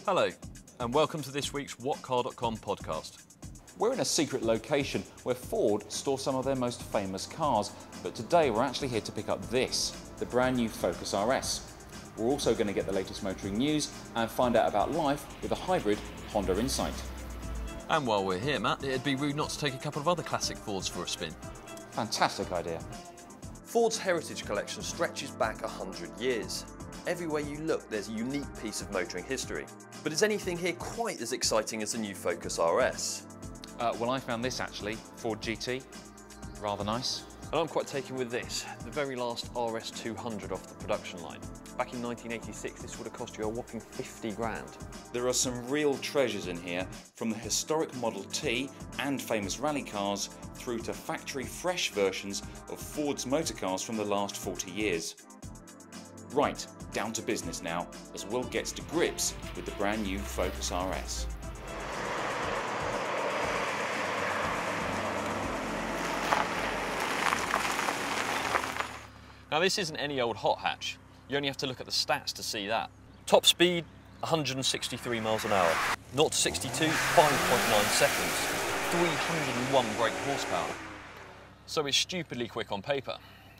Hello, and welcome to this week's WhatCar.com podcast. We're in a secret location where Ford store some of their most famous cars, but today we're actually here to pick up this, the brand new Focus RS. We're also going to get the latest motoring news and find out about life with a hybrid Honda Insight. And while we're here, Matt, it'd be rude not to take a couple of other classic Fords for a spin. Fantastic idea. Ford's heritage collection stretches back 100 years. Everywhere you look, there's a unique piece of motoring history. But is anything here quite as exciting as the new Focus RS? Well, I found this actually, Ford GT, rather nice. And I'm quite taken with this, the very last RS 200 off the production line. Back in 1986, this would have cost you a whopping 50 grand. There are some real treasures in here, from the historic Model T and famous rally cars through to factory fresh versions of Ford's motor cars from the last 40 years. Right, down to business now, as Will gets to grips with the brand new Focus RS. Now this isn't any old hot hatch. You only have to look at the stats to see that. Top speed, 163 miles an hour. 0 to 62, 5.9 seconds. 301 brake horsepower. So it's stupidly quick on paper.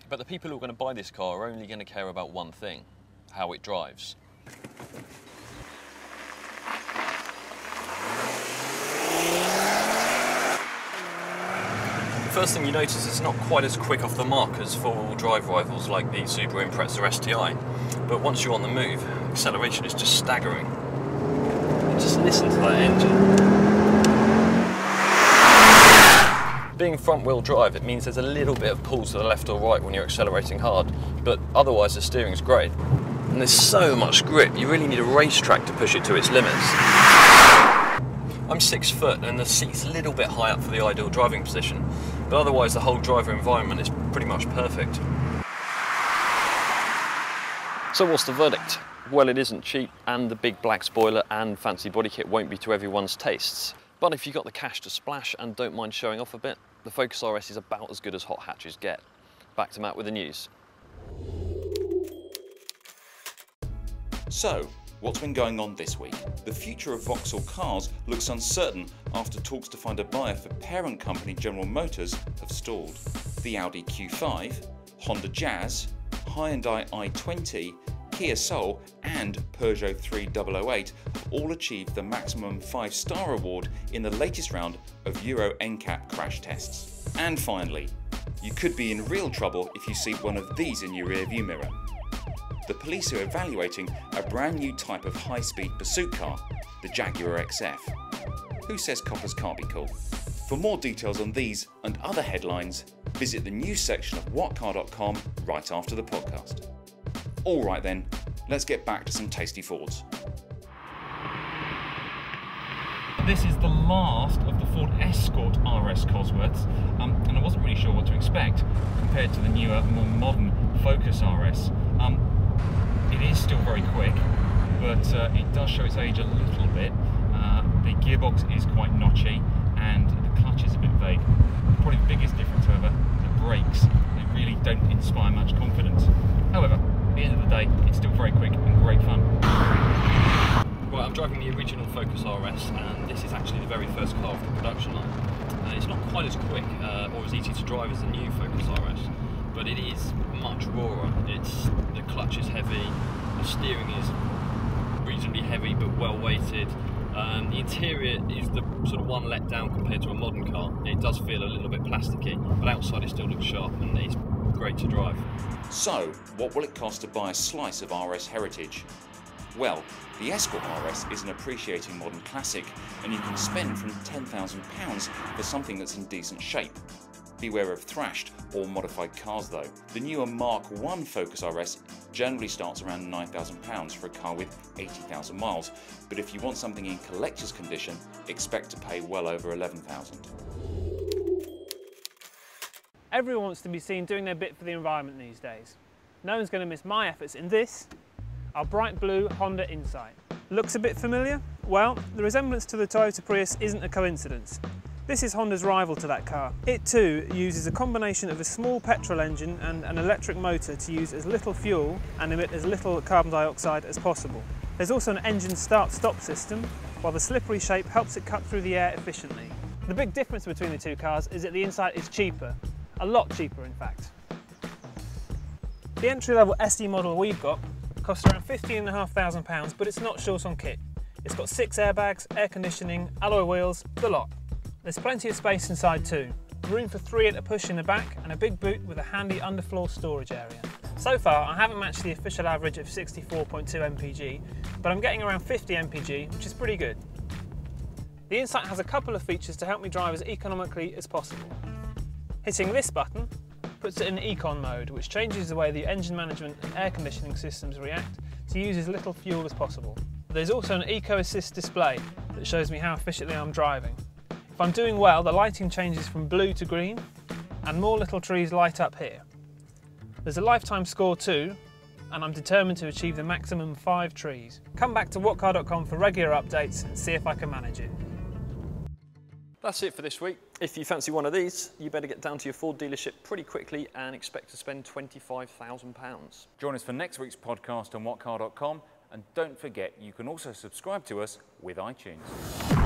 But the people who are going to buy this car are only going to care about one thing, how it drives. The first thing you notice is it's not quite as quick off the mark as four-wheel drive rivals like the Subaru Impreza or STI. But once you're on the move, acceleration is just staggering. Just listen to that engine. Being front-wheel drive, it means there's a little bit of pull to the left or right when you're accelerating hard, but otherwise the steering's great. And there's so much grip, you really need a racetrack to push it to its limits. I'm 6 foot and the seat's a little bit high up for the ideal driving position, but otherwise the whole driver environment is pretty much perfect. So what's the verdict? Well, it isn't cheap, and the big black spoiler and fancy body kit won't be to everyone's tastes. But if you've got the cash to splash and don't mind showing off a bit, the Focus RS is about as good as hot hatches get. Back to Matt with the news. So, what's been going on this week? The future of Vauxhall cars looks uncertain after talks to find a buyer for parent company General Motors have stalled. The Audi Q5, Honda Jazz, Hyundai i20, Kia Soul and Peugeot 3008 have all achieved the maximum 5-star award in the latest round of Euro NCAP crash tests. And finally, you could be in real trouble if you see one of these in your rearview mirror. The police are evaluating a brand new type of high-speed pursuit car, the Jaguar XF. Who says coppers can't be cool? For more details on these and other headlines, visit the news section of WhatCar.com right after the podcast. Alright then, let's get back to some tasty Fords. This is the last of the Ford Escort RS Cosworths, and I wasn't really sure what to expect compared to the newer, more modern Focus RS. It is still very quick, but it does show its age a little bit. The gearbox is quite notchy and the clutch is a bit vague. Probably the biggest difference, however, the brakes. They really don't inspire much confidence. However, at the end of the day, it's still very quick and great fun. Right, I'm driving the original Focus RS, and this is actually the very first car off the production line. It's not quite as quick or as easy to drive as the new Focus RS, but it is much rawer. The clutch is heavy, the steering is reasonably heavy but well weighted. The interior is the sort of one let down compared to a modern car. It does feel a little bit plasticky, but outside it still looks sharp and it's great to drive. So, what will it cost to buy a slice of RS heritage? Well, the Escort RS is an appreciating modern classic, and you can spend from £10,000 for something that's in decent shape. Beware of thrashed or modified cars though. The newer Mark I Focus RS generally starts around £9,000 for a car with 80,000 miles, but if you want something in collector's condition, expect to pay well over £11,000. Everyone wants to be seen doing their bit for the environment these days. No one's going to miss my efforts in this, our bright blue Honda Insight. Looks a bit familiar? Well, the resemblance to the Toyota Prius isn't a coincidence. This is Honda's rival to that car. It too uses a combination of a small petrol engine and an electric motor to use as little fuel and emit as little carbon dioxide as possible. There's also an engine start-stop system, while the slippery shape helps it cut through the air efficiently. The big difference between the two cars is that the Insight is cheaper, a lot cheaper in fact. The entry-level SE model we've got costs around £15,500, but it's not short on kit. It's got 6 airbags, air conditioning, alloy wheels, the lot. There's plenty of space inside too. Room for 3 at a push in the back and a big boot with a handy underfloor storage area. So far I haven't matched the official average of 64.2 mpg, but I'm getting around 50 mpg, which is pretty good. The Insight has a couple of features to help me drive as economically as possible. Hitting this button puts it in Econ mode, which changes the way the engine management and air conditioning systems react to use as little fuel as possible. There's also an Eco Assist display that shows me how efficiently I'm driving. If I'm doing well, the lighting changes from blue to green, and more little trees light up here. There's a lifetime score too, and I'm determined to achieve the maximum 5 trees. Come back to whatcar.com for regular updates and see if I can manage it. That's it for this week. If you fancy one of these, you better get down to your Ford dealership pretty quickly and expect to spend £25,000. Join us for next week's podcast on whatcar.com, and don't forget you can also subscribe to us with iTunes.